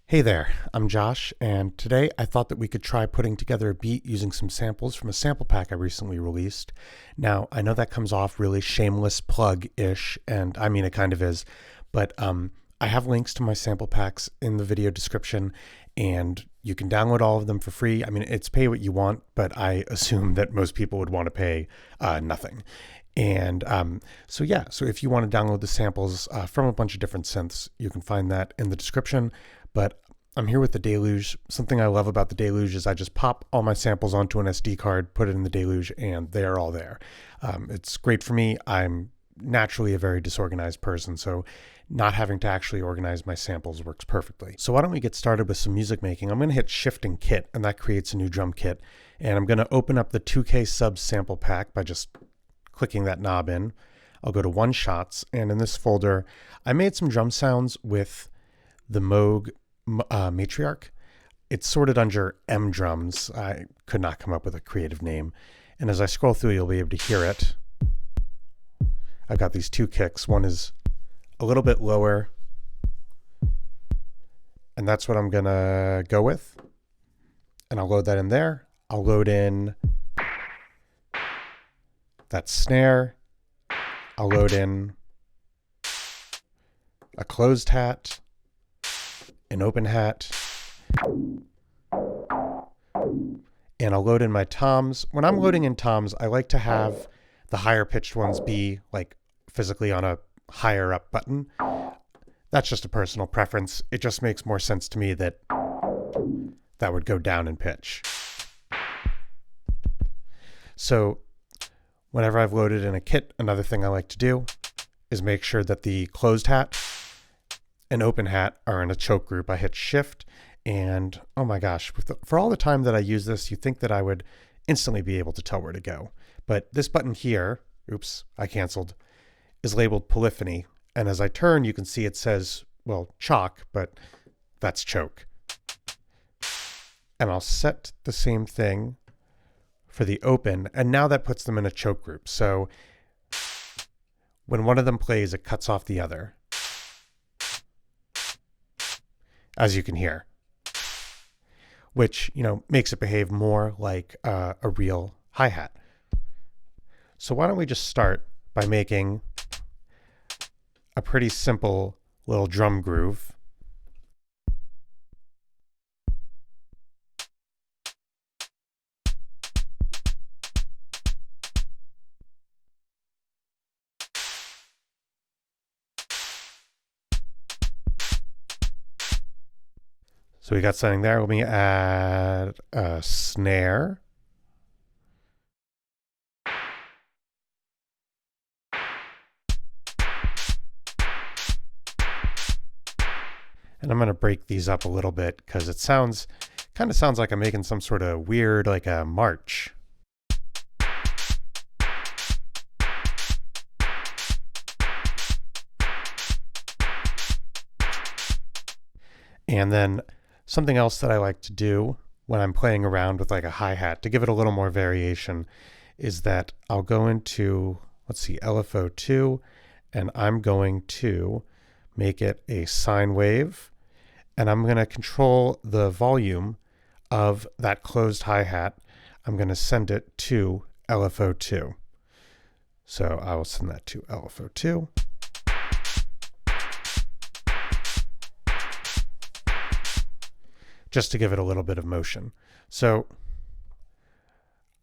Hey there, I'm Josh, and today I thought that we could try putting together a beat using some samples from a sample pack I recently released. Now, I know that comes off really shameless plug-ish, and I mean it kind of is, but I have links to my sample packs in the video description, and you can download all of them for free. I mean, it's pay what you want, but I assume that most people would want to pay nothing. And so if you want to download the samples from a bunch of different synths, you can find that in the description. But I'm here with the Deluge. Something I love about the Deluge is I just pop all my samples onto an SD card, put it in the Deluge, and they're all there. It's great for me. I'm naturally a very disorganized person, so not having to actually organize my samples works perfectly. So why don't we get started with some music making? I'm going to hit Shift and Kit, and that creates a new drum kit. And I'm going to open up the 2K Subs sample pack by just clicking that knob in. I'll go to One Shots, and in this folder, I made some drum sounds with the Moog Matriarch. It's sorted under M drums. I could not come up with a creative name. And as I scroll through, you'll be able to hear it. I've got these two kicks. One is a little bit lower, and that's what I'm gonna go with. And I'll load that in there. I'll load in that snare. I'll load in a closed hat, an open hat, and I'll load in my toms. When I'm loading in toms, I like to have the higher pitched ones be like physically on a higher up button. That's just a personal preference. It just makes more sense to me that that would go down in pitch. So whenever I've loaded in a kit, another thing I like to do is make sure that the closed hat and open hat are in a choke group. I hit Shift, and oh my gosh, for all the time that I use this, you think that I would instantly be able to tell where to go. But this button here, oops, I canceled, is labeled Polyphony. And as I turn, you can see it says, well, chalk, but that's choke. And I'll set the same thing for the open, and now that puts them in a choke group. So when one of them plays, it cuts off the other, as you can hear, which, makes it behave more like a real hi-hat. So why don't we just start by making a pretty simple little drum groove. So we got something there. Let me add a snare. And I'm going to break these up a little bit because it kind of sounds like I'm making some sort of weird, like a march. And then something else that I like to do when I'm playing around with like a hi-hat to give it a little more variation is that I'll go into, LFO2, and I'm going to make it a sine wave, and I'm going to control the volume of that closed hi-hat. I'm going to send it to LFO2. So I will send that to LFO2. Just to give it a little bit of motion. So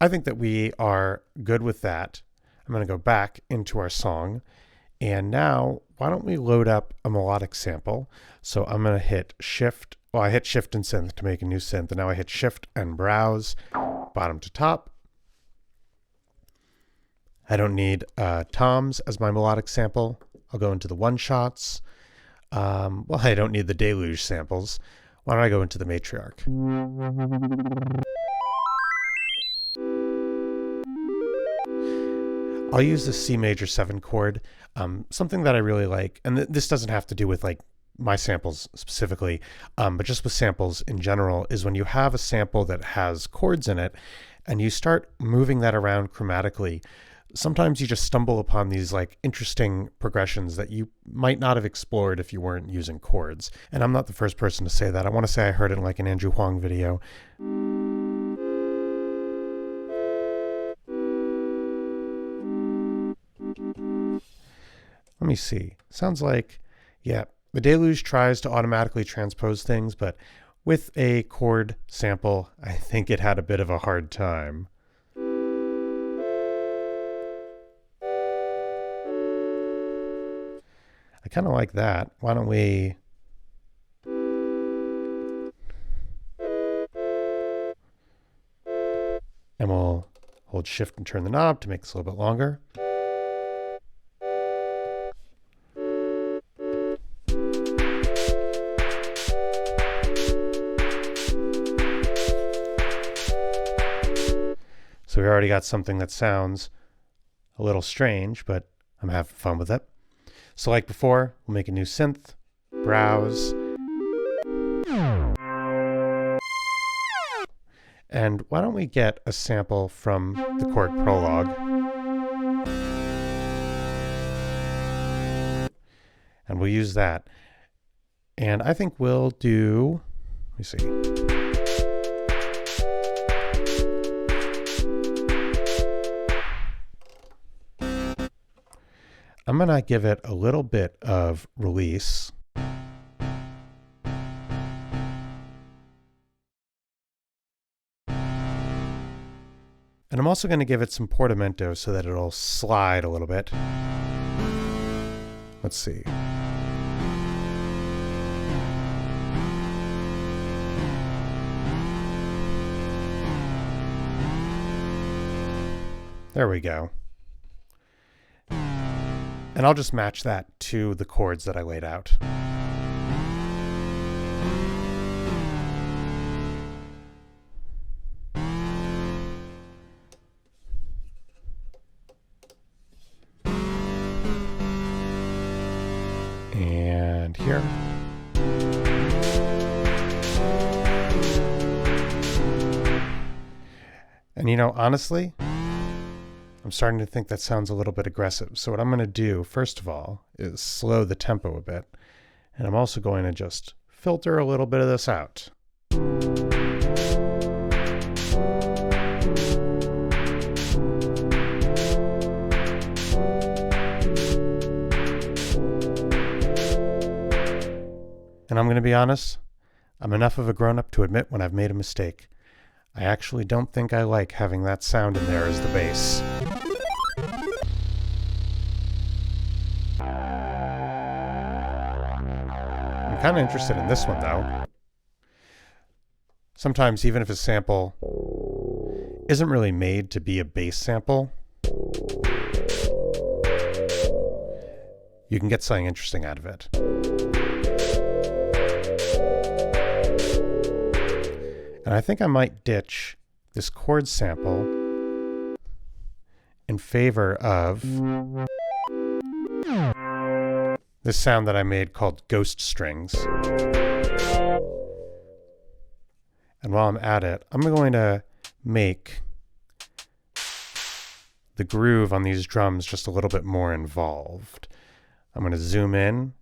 I think that we are good with that. I'm going to go back into our song. And now, why don't we load up a melodic sample? So I'm going to hit Shift. Well, I hit Shift and Synth to make a new synth. And now I hit Shift and Browse, bottom to top. I don't need toms as my melodic sample. I'll go into the One Shots. I don't need the Deluge samples. Why don't I go into the Matriarch? I'll use the C major 7 chord. Something that I really like, and this doesn't have to do with like my samples specifically, but just with samples in general, is when you have a sample that has chords in it and you start moving that around chromatically, sometimes you just stumble upon these like interesting progressions that you might not have explored if you weren't using chords. And I'm not the first person to say that. I want to say I heard it in like an Andrew Huang video. Let me see. Sounds like, yeah, the Deluge tries to automatically transpose things, but with a chord sample, I think it had a bit of a hard time. I kind of like that. Why don't we... And we'll hold shift and turn the knob to make this a little bit longer. So we already got something that sounds a little strange, but I'm having fun with it. So like before, we'll make a new synth, browse. And why don't we get a sample from the chord prologue? And we'll use that. And I think we'll do, let me see. I'm going to give it a little bit of release. And I'm also going to give it some portamento so that it'll slide a little bit. Let's see. There we go. And I'll just match that to the chords that I laid out. And here. And you know, honestly, I'm starting to think that sounds a little bit aggressive. So what I'm going to do, first of all, is slow the tempo a bit. And I'm also going to just filter a little bit of this out. And I'm going to be honest, I'm enough of a grown-up to admit when I've made a mistake. I actually don't think I like having that sound in there as the bass. I'm kind of interested in this one though. Sometimes even if a sample isn't really made to be a bass sample, you can get something interesting out of it. And I think I might ditch this chord sample in favor of this sound that I made called ghost strings. And while I'm at it, I'm going to make the groove on these drums just a little bit more involved. I'm going to zoom in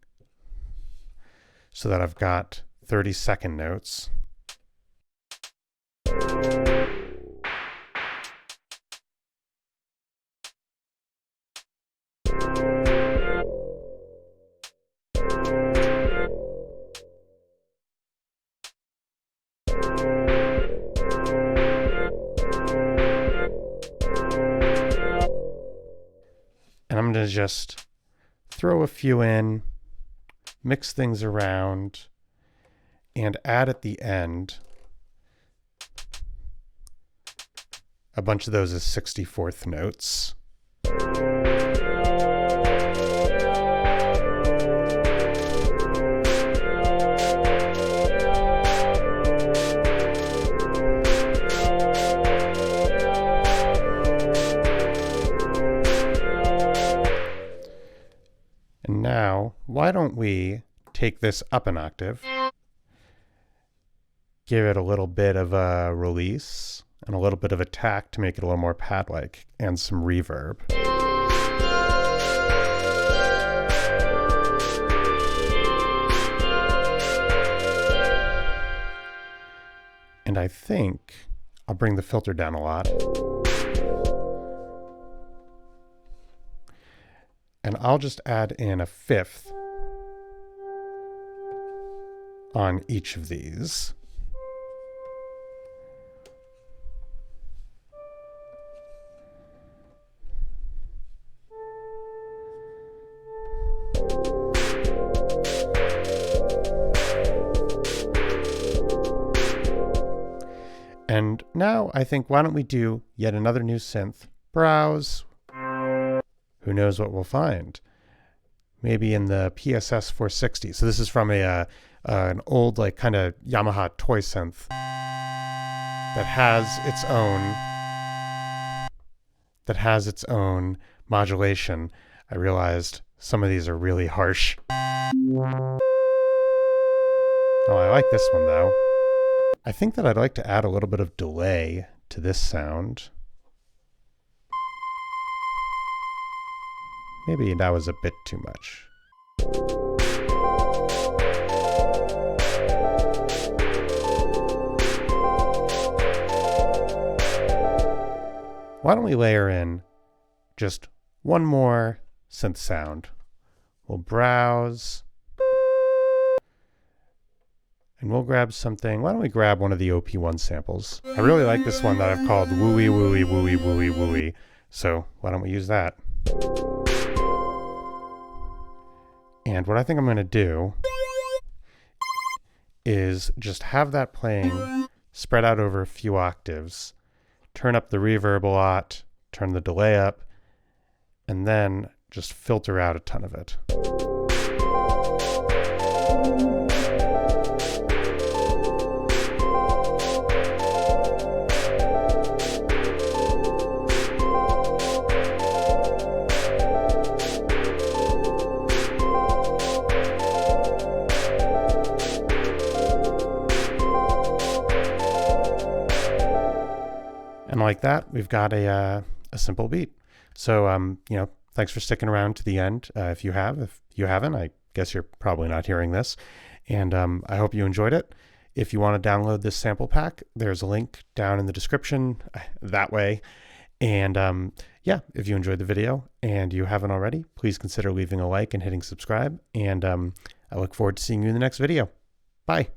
so that I've got 30-second notes. And I'm going to just throw a few in, mix things around, and add at the end a bunch of those as 64th notes. And now, why don't we take this up an octave, give it a little bit of a release, and a little bit of attack to make it a little more pad-like, and some reverb. And I think I'll bring the filter down a lot. And I'll just add in a fifth on each of these. And now I think, why don't we do yet another new synth? Browse. Who knows what we'll find? Maybe in the PSS 460. So this is from an old, like, kind of Yamaha toy synth that has its own modulation. I realized some of these are really harsh. Oh, I like this one though. I think that I'd like to add a little bit of delay to this sound. Maybe that was a bit too much. Why don't we layer in just one more synth sound? We'll browse. And we'll grab something. Why don't we grab one of the OP1 samples? I really like this one that I've called Wooey Wooey Wooey Wooey Wooey. So why don't we use that? And what I think I'm going to do is just have that playing spread out over a few octaves, turn up the reverb a lot, turn the delay up, and then just filter out a ton of it. And like that, we've got a simple beat. So, thanks for sticking around to the end. If you haven't, I guess you're probably not hearing this. And I hope you enjoyed it. If you want to download this sample pack, there's a link down in the description that way. And if you enjoyed the video and you haven't already, please consider leaving a like and hitting subscribe. And I look forward to seeing you in the next video. Bye.